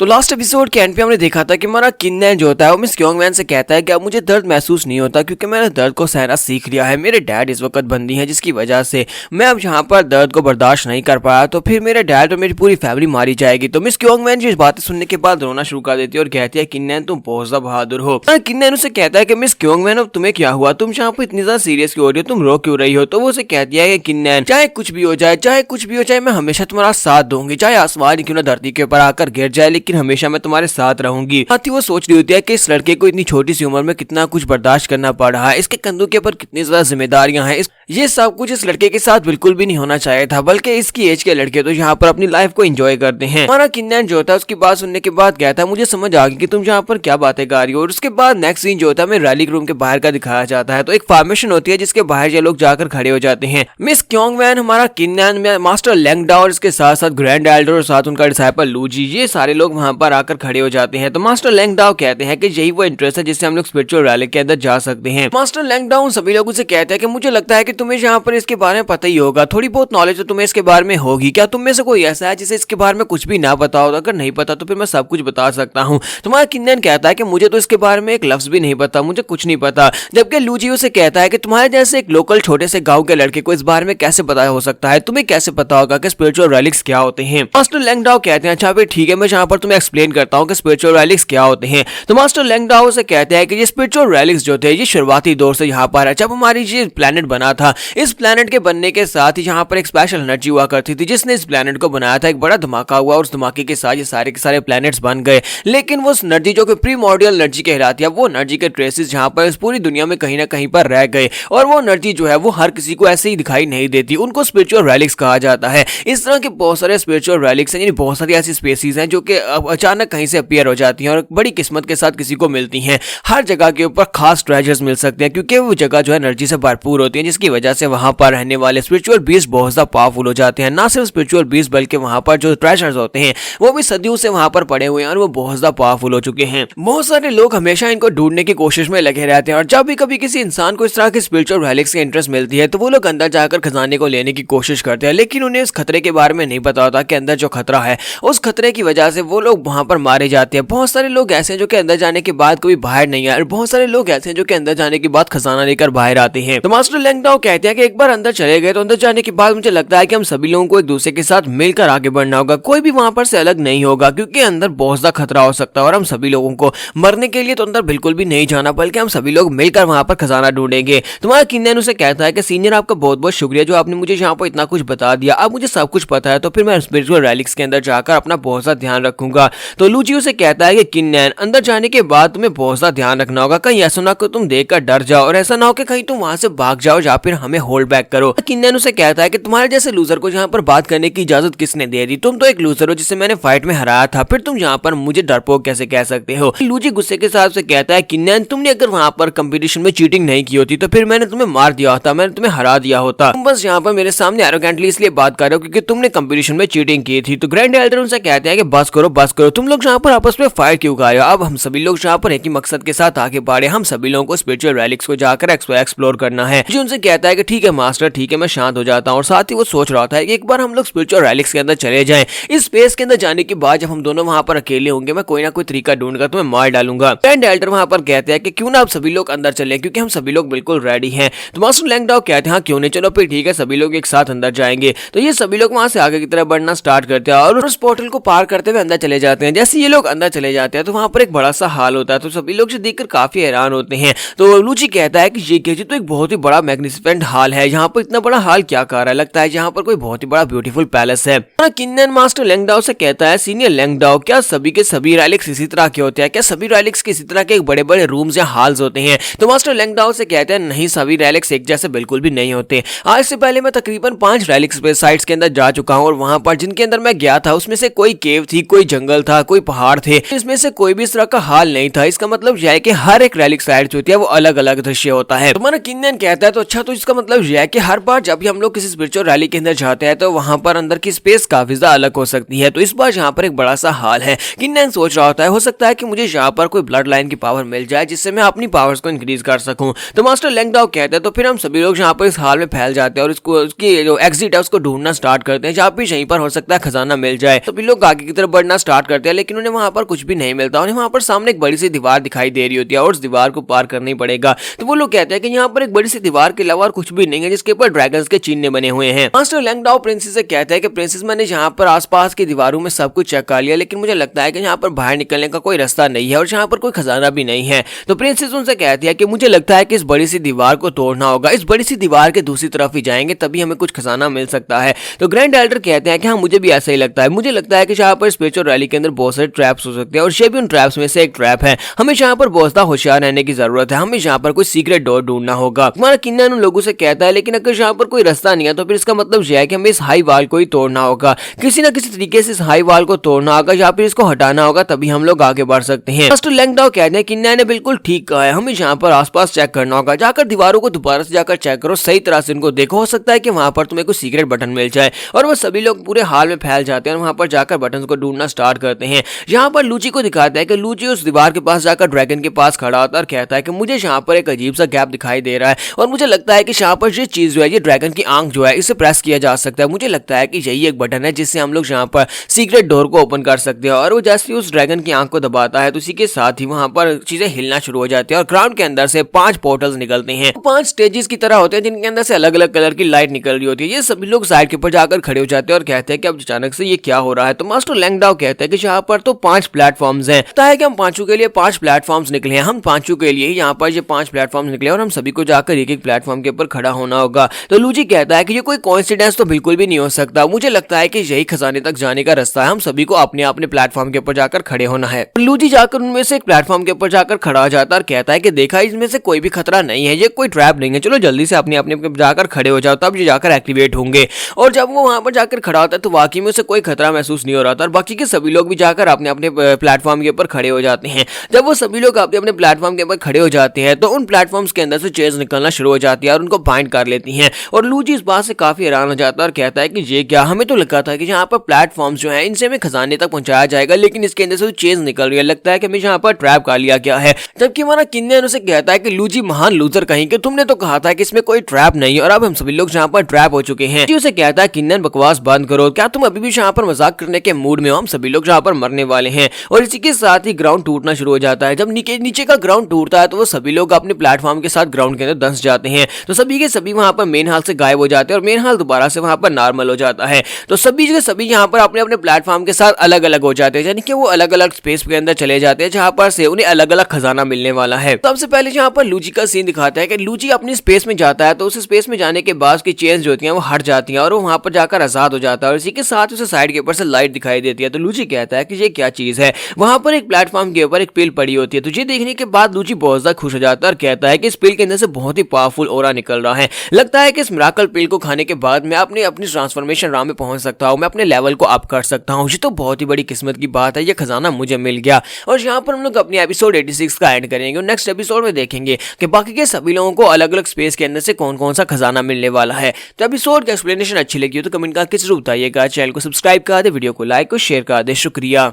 तो last episode के and पे हमने देखा था कि हमारा किन्नैन जो होता है वो मिस क्योंगमैन से कहता है कि अब मुझे दर्द महसूस नहीं होता क्योंकि मैंने दर्द को सहना सीख लिया है। मेरे डैड इस वक्त बंदी हैं जिसकी वजह से मैं अब यहाँ पर दर्द को बर्दाश्त नहीं कर पाया, तो फिर मेरे डैड और मेरी पूरी फैमिली मारी जाएगी। तो मिस क्योंगमैन जी इस बातें सुनने के बाद रोना शुरू कर देती है और कहती है किन्नैन तुम बहुत ज्यादा बहादुर हो। किन्नैन उसे कहता है कि मिस क्योंगमैन अब तुम्हें क्या हुआ, तुम यहाँ पर इतनी ज्यादा सीरियस क्यों हो रही हो, तुम रो क्यों रही हो। तो वो उसे कहती है कि किन्नैन चाहे कुछ भी हो जाए, चाहे कुछ भी हो जाए, मैं हमेशा तुम्हारा साथ दूंगी, चाहे आसमान क्यों ना धरती के ऊपर आकर गिर जाए, लेकिन हमेशा मैं तुम्हारे साथ रहूंगी। साथ ही वो सोच रही होती है कि इस लड़के को इतनी छोटी सी उम्र में कितना कुछ बर्दाश्त करना पड़ रहा है, इसके कंधों के ऊपर कितनी ज्यादा जिम्मेदारियां हैं। ये सब कुछ इस लड़के के साथ बिल्कुल भी नहीं होना चाहिए था, बल्कि इसकी एज के लड़के तो यहाँ पर अपनी लाइफ को एंजॉय करते हैं। हमारा किन्नैन जो होता है उसकी बात सुनने के बाद कहता है मुझे समझ आ गई कि तुम यहाँ पर क्या बातें कर रही हो। और उसके बाद नेक्स्ट सीन जो होता है हमें रैली रूम के बाहर का दिखाया जाता है। तो एक फॉर्मेशन होती है जिसके बाहर ये लोग जाकर खड़े हो जाते हैं। मिस क्योंगमैन, हमारा किन्नैन, मास्टर लैंगडाओ और इसके साथ साथ ग्रैंड एल्डर और साथ उनका डिसाइपल लूजी, ये सारे लोग वहां पर आकर खड़े हो जाते हैं। तो मास्टर लैंगडाओ कहते हैं कि यही वो इंटरेस्ट है जिससे हम लोग स्पिरिचुअल रैली के अंदर जा सकते हैं। मास्टर लैंगडाओ सभी लोगों से कहते हैं कि मुझे लगता है कि तुम्हें यहाँ पर इसके बारे में पता ही होगा, थोड़ी बहुत नॉलेज तो तुम्हें इसके बारे में होगी। क्या तुम में से कोई ऐसा है जिसे इसके बारे में कुछ भी ना पता हो? अगर नहीं पता तो फिर मैं सब कुछ बता सकता हूँ। तुम्हारा किन्नैन कहता है कि मुझे तो इसके बारे में एक लफ्ज भी नहीं पता, मुझे कुछ नहीं पता। जबकि लूजी उसे कहता है कि तुम्हारे जैसे एक लोकल छोटे से गांव के लड़के को इस बारे में कैसे पता हो सकता है, तुम्हें कैसे पता होगा कि स्पिरिचुअल रैलिक्स क्या होते हैं। मास्टर लैंगडाओ कहते हैं अच्छा फिर ठीक है, मैं यहाँ पर तुम्हें एक्सप्लेन करता हूँ कि स्पिरिचुअल रैलिक्स क्या होते हैं। तो मास्टर लैंगडाओ से कहते हैं कि ये स्पिरिचुअल रैलिक्स जो थे ये शुरुआती दौर से यहाँ पर है। जब हमारी ये प्लेनेट बना था, इस प्लेनेट के बनने के साथ ही यहाँ पर एक स्पेशल एनर्जी हुआ करती थी जिसने इस प्लेनेट को बनाया था। एक बड़ा धमाका हुआ और उस धमाके के साथ ये सारे के सारे प्लैनेट्स बन गए, लेकिन वो एनर्जी जो कि प्रीमॉर्डियल एनर्जी कहलाती है, वो एनर्जी के ट्रेसेस यहाँ पर इस पूरी दुनिया में कहीं ना कहीं पर रह गए और वो एनर्जी जो है वो हर किसी को ऐसे ही दिखाई नहीं देती, उनको स्पिरिचुअल रैलिक्स कहा जाता है। इस तरह के बहुत सारे स्पिरिचुअल रैलिक्स हैं, यानी बहुत सारी ऐसी स्पीसीज हैं जो कि अचानक कहीं से अपीयर हो जाती हैं और बड़ी किस्मत के साथ किसी को मिलती हैं। हर जगह के ऊपर खास ट्रेजर्स मिल सकते हैं क्योंकि वो जगह जो है एनर्जी से भरपूर होती है, जिसकी वजह से वहां पर रहने वाले स्पिरिचुअल बीस्ट बहुत ज्यादा पावरफुल हो जाते हैं। ना सिर्फ स्पिरिचुअल बीस्ट बल्कि वहां पर जो ट्रेजर्स होते हैं वो भी सदियों से वहां पर पड़े हुए हैं और वो बहुत ज्यादा पावरफुल हो चुके हैं। बहुत सारे लोग हमेशा इनको ढूंढने की कोशिश में लगे रहते हैं और जब भी कभी किसी इंसान को इस तरह के स्पिरिचुअल रैलिक्स की इंटरेस्ट मिलती है तो वो लोग अंदर जाकर खजाने को लेने की कोशिश करते हैं, लेकिन उन्हें इस खतरे के बारे में नहीं पता होता कि अंदर जो खतरा है उस खतरे की वजह से वो लोग वहां पर मारे जाते हैं। बहुत सारे लोग ऐसे हैं जो कि अंदर जाने के बाद कभी बाहर नहीं आए और बहुत सारे लोग ऐसे हैं जो कि अंदर जाने के बाद खजाना लेकर बाहर आते हैं। तो मास्टर लैंगडाओ कहते हैं कि एक बार अंदर चले गए तो अंदर जाने के बाद मुझे लगता है कि हम सभी लोगों को एक दूसरे के साथ मिलकर आगे बढ़ना होगा, कोई भी वहां पर से अलग नहीं होगा क्योंकि अंदर बहुत ज्यादा खतरा हो सकता है और हम सभी लोगों को मरने के लिए तो अंदर बिल्कुल भी नहीं जाना, बल्कि हम सभी लोग मिलकर वहां पर खजाना ढूंढेंगे। तुम्हारा किन्नैन उसे कहता है कि सीनियर आपका बहुत बहुत शुक्रिया जो आपने मुझे यहाँ पर इतना कुछ बता दिया, अब मुझे सब कुछ पता है तो फिर मैं स्पिरिचुअल रैलिक्स के अंदर जाकर अपना बहुत सा ध्यान रखूंगा। तो लूजी उसे कहता है कि किन्नैन अंदर जाने के बाद तुम्हें बहुत सा ध्यान रखना होगा, कहीं ऐसा ना हो तुम देखकर डर जाओ और ऐसा ना हो कि कहीं तुम वहां से भाग जाओ या फिर हमें होल्ड बैक करो। किन्नैन उसे कहता है कि तुम्हारे जैसे लूजर को यहाँ पर बात करने की इजाजत किसने दे दी, तुम तो एक लूजर हो जिसे मैंने फाइट में हराया था, फिर तुम यहाँ पर मुझे डरपोक कैसे कह सकते हो। लूजी गुस्से के साथ से कहता है किन्नैन तुमने अगर वहां पर कंपटीशन में चीटिंग नहीं की होती तो फिर मैंने तुम्हें मार दिया होता, मैंने तुम्हें हरा दिया होता, तुम बस यहाँ पर मेरे सामने एरोगेंटली इसलिए बात कर रहे हो क्योंकि तुमने कंपटीशन में चीटिंग की थी। तो ग्रैंड एल्डर उनसे कहते हैं कि बस करो, तुम लोग यहाँ पर आपस में फाइट क्यों कर रहे हो, अब हम सभी लोग यहाँ पर एक ही मकसद के साथ आगे बढ़े, हम सभी लोगों को स्पिरिचुअल रैलिक्स को जाकर एक्सप्लोर करना है। जो उनसे कहता है कि ठीक है मास्टर ठीक है, मैं शांत हो जाता हूँ। और साथ ही वो सोच रहा था कि एक बार हम लोग स्पिरिचुअल रैलिक्स के अंदर चले जाएं। इस स्पेस के अंदर जाने के बाद जब हम दोनों वहां पर अकेले होंगे मैं कोई ना कोई तरीका ढूंढकर तुम्हें मार डालूंगा। ग्रैंड एल्डर वहां पर कहते हैं कि क्यों ना आप सभी लोग अंदर चलें क्योंकि हम सभी लोग बिल्कुल रेडी हैं। तो मास्टर लैंगडाओ कहते हैं हाँ क्यों नहीं, चलो फिर ठीक है, सभी लोग एक साथ अंदर जाएंगे। तो ये सभी लोग वहां से आगे की तरफ बढ़ना स्टार्ट करते हैं और उस पोर्टल को पार करते हुए अंदर चले जाते हैं। जैसे ये लोग अंदर चले जाते हैं तो वहां पर एक बड़ा सा हाल होता है, तो सभी लोग से देखकर काफी हैरान होते हैं। तो लूजी कहता है कि ये केजी तो एक बहुत ही बड़ा मैग्निफिसेंट हाल है, यहाँ पर इतना बड़ा हाल क्या कर रहा है, लगता है यहाँ पर कोई बहुत ही बड़ा ब्यूटीफुल पैलेस है। किन्नैन मास्टर लैंगडाओ से कहता है सीनियर लैंगडाओ क्या सभी के सभी रैलिक्स इसी तरह के होते हैं, क्या सभी रैलिक्स के इसी तरह के बड़े बड़े रूम्स या हॉल्स होते हैं। तो मास्टर लैंगडाओ से कहते हैं नहीं, सभी रैलिक्स एक जैसे बिल्कुल भी नहीं होते। आज से पहले मैं तकरीबन 5 रैलिक्स साइट्स के अंदर जा चुका हूँ और वहां पर जिनके अंदर मैं गया था उसमें से कोई केव थी, कोई जंगल था, कोई पहाड़ थे, इसमें से कोई भी इस तरह का हाल नहीं था। इसका मतलब यह है कि हर एक रैलिक साइट होती है वो अलग अलग दृश्य होता है। तुम्हारा किन्नैन कहता है तो अच्छा, तो इसका मतलब यह है कि हर बार जब भी हम लोग किसी स्पिरिचुअल रैली के अंदर जाते हैं तो वहां पर अंदर की स्पेस काफी ज्यादा अलग हो सकती है। तो इस बार यहाँ पर एक बड़ा सा हाल है। किन्नैन सोच रहा होता है हो सकता है कि मुझे यहाँ पर कोई ब्लड लाइन की पावर मिल जाए जिससे मैं अपनी पावर्स को इंक्रीज कर सकूं। तो मास्टर लैंगडाओ कहते हैं तो फिर हम सभी लोग यहाँ पर इस हाल में फैल जाते हैं और इसको उसकी जो एग्जिट है उसको ढूंढना स्टार्ट करते हैं, जहाँ भी यहीं पर हो सकता है खजाना मिल जाए। तो भी लोग आगे की तरफ बढ़ना स्टार्ट करते हैं, लेकिन उन्हें वहां पर कुछ भी नहीं मिलता। उन्हें वहां पर सामने एक बड़ी सी दीवार दिखाई दे रही होती है और उस दीवार को पार करना ही पड़ेगा। तो वो लोग कहते हैं कि यहाँ पर एक बड़ी सी दीवार के अलावा और कुछ भी नहीं है जिसके ऊपर ड्रैगन्स के चिन्ह बने हुए हैं। मास्टर लैंगडाओ प्रिंसेस से कहता है कि प्रिंसेस, मैंने यहाँ पर आसपास की दीवारों में सब कुछ चेक कर लिया, लेकिन मुझे लगता है कि यहाँ पर बाहर निकलने का कोई रास्ता नहीं है और यहाँ पर कोई खजाना भी नहीं है। तो प्रिंसेस उनसे कहती है कि मुझे लगता है कि इस बड़ी सी दीवार को तोड़ना होगा, इस बड़ी सी दीवार के दूसरी तरफ ही जाएंगे तभी हमें कुछ खजाना मिल सकता है। तो ग्रैंड एल्डर कहते हैं कि हाँ, मुझे भी ऐसा ही लगता है। मुझे लगता है कि यहाँ पर स्पिरिचुअल रैली के अंदर बहुत सारे ट्रैप्स हो सकते हैं और ये भी उन ट्रैप्स में से एक ट्रैप है। हमें यहाँ पर बहुत ज्यादा होशियार रहने की जरूरत है। हमें यहाँ पर कोई सीक्रेट डोर ढूंढना होगा। हमारा किन्नर उन लोगों से कहता है, लेकिन अगर यहाँ पर कोई रास्ता नहीं है तो फिर इसका मतलब यह है कि हमें इस हाई वाल को ही तोड़ना होगा। किसी न किसी तरीके से इस हाई वाल को तोड़ना होगा या फिर इसको हटाना होगा, तभी हम लोग आगे बढ़ सकते हैं। मास्टर लैंगडाओ कहते हैं, किन्नर ने बिल्कुल ठीक कहा है, हमें यहाँ पर आसपास चेक करना होगा। जाकर दीवारों को दोबारा से जाकर चेक करो, सही तरह से इनको देखो, हो सकता है कि वहां पर तुम्हें कोई सीक्रेट बटन मिल जाए। और वो सभी लोग पूरे हाल में फैल जाते हैं और वहां पर जाकर बटन को ढूंढना स्टार्ट करते हैं। यहाँ पर लूची को दिखाता है कि लूची उस दीवार के पास जाकर ड्रैगन के पास खड़ा होता है और कहता है कि मुझे यहाँ पर एक अजीब सा गैप दिखाई दे रहा है और मुझे लगता है कि यहाँ पर ये चीज जो है, ये ड्रैगन की आंख जो है, इसे प्रेस किया जा सकता है। मुझे लगता है कि यही एक बटन है जिससे हम लोग यहाँ पर सीक्रेट डोर को ओपन कर सकते हैं। और वो जैसे उस ड्रैगन की आंख को दबाता है तो उसी के साथ ही वहां पर चीजें हिलना शुरू हो जाती है और ग्राउंड के अंदर से 5 पोर्टल्स निकलते हैं। 5 स्टेजेस की तरह होते हैं जिनके अंदर से अलग अलग कलर की लाइट निकल रही होती है। ये सभी लोग साइड के ऊपर जाकर खड़े हो जाते हैं और कहते हैं कि अब अचानक से ये क्या हो रहा है। तो मास्टर लैंगडाओ कहते हैं कि यहाँ पर तो 5 प्लेटफॉर्म्स हैं, पता है कि हम पांचों के लिए 5 प्लेटफॉर्म्स निकले हैं। हम पांचों के लिए यहाँ पर ये 5 प्लेटफॉर्म निकले और हम सभी को जाकर एक एक प्लेटफॉर्म के ऊपर खड़ा होना होगा। तो लूजी कहता है कि ये कोई कोइंसिडेंस तो बिल्कुल भी नहीं हो सकता। मुझे लगता है कि यही खजाने तक जाने का रास्ता है। हम सभी को अपने अपने प्लेटफॉर्म के ऊपर जाकर खड़े होना है। लूजी जाकर उनमें से एक प्लेटफॉर्म के ऊपर जाकर खड़ा हो जाता है और कहता है कि देखा, इसमें से कोई भी खतरा नहीं है, ये कोई ट्रैप नहीं है, चलो जल्दी से अपने अपने जाकर खड़े हो जाओ, तब ये जाकर एक्टिवेट होंगे। और जब वो वहां पर जाकर खड़ा होता है तो वाकई में उसे कोई खतरा महसूस नहीं हो रहा था और बाकी के सभी लोग भी जाकर अपने अपने प्लेटफॉर्म के ऊपर खड़े हो जाते हैं। जब वो सभी लोग अपने अपने प्लेटफॉर्म के ऊपर खड़े हो जाते हैं तो उन प्लेटफॉर्म्स के अंदर से चेज निकलना शुरू हो जाती है और उनको बाइंड कर लेती हैं। और लूजी इस बात से काफी हैरान हो जाता है और कहता है कि ये क्या, हमें तो लगा था कि यहाँ पर प्लेटफॉर्म्स जो हैं इनसे हमें खजाने तक पहुंचाया जाएगा, लेकिन इसके अंदर से चेज निकल रही है, लगता है कि हमें यहाँ पर ट्रैप कर लिया गया है। जबकि हमारा किन्नर उसे कहता है कि लूजी महान लूजर कहीं कि तुमने तो कहा था कि इसमें कोई ट्रैप नहीं है और अब हम सभी लोग यहाँ पर ट्रैप हो चुके हैं। उसे कहता है, किन्नर बकवास बंद करो, क्या तुम अभी भी यहाँ पर मजाक करने के मूड में हो? हम सभी लोग यहाँ पर मरने वाले हैं। और इसी के साथ ही ग्राउंड टूटना शुरू हो जाता है। जब नीचे का ग्राउंड टूटता है तो वो सभी लोग अपने प्लेटफॉर्म के साथ ग्राउंड के अंदर धंस जाते हैं। तो सभी के सभी वहां पर मेन हाल से गायब हो जाते हैं और मेन हाल दोबारा से वहां पर नॉर्मल हो जाता है। तो सभी के सभी यहाँ पर अपने अपने प्लेटफॉर्म के साथ अलग अलग हो जाते हैं, यानी कि वो अलग अलग स्पेस के अंदर चले जाते हैं जहां पर से उन्हें अलग अलग खजाना मिलने वाला है। सबसे पहले यहाँ पर लूजी का सीन दिखाता है कि लूजी अपनी स्पेस में जाता है तो उस स्पेस में जाने के बाद उसकी चेन्स जो होती हैं वो हट जाती हैं और वो वहां पर जाकर आजाद हो जाता है। और इसी के साथ उसे साइड के ऊपर से लाइट दिखाई देती है। तो लूजी कहता है कि ये क्या चीज है। वहां पर एक प्लेटफॉर्म के ऊपर एक पिल पड़ी होती है। तो ये देखने के बाद लूजी बहुत ज्यादा खुश हो जाता है और कहता है कि इस पिल के अंदर से बहुत ही पावरफुल ऑरा निकल रहा है। लगता है कि इस मिराकल पिल को खाने के बाद मैं अपनी ट्रांसफॉर्मेशन राम में पहुंच सकता हूं, मैं अपने लेवल को अप कर सकता हूं। ये तो बहुत ही बड़ी किस्मत की बात है, ये खजाना मुझे मिल गया। और यहाँ पर हम लोग अपनी एपिसोड 86 का एंड करेंगे और नेक्स्ट एपिसोड में देखेंगे कि बाकी के सभी लोगों को अलग अलग स्पेस के अंदर से कौन कौन सा खजाना मिलने वाला है। तो एपिसोड की एक्सप्लेनेशन अच्छी लगी हो तो कमेंट करके जरूर बताइएगा। चैनल को सब्सक्राइब कर दे, वीडियो को लाइक और शेयर कर दे। शुक्रिया।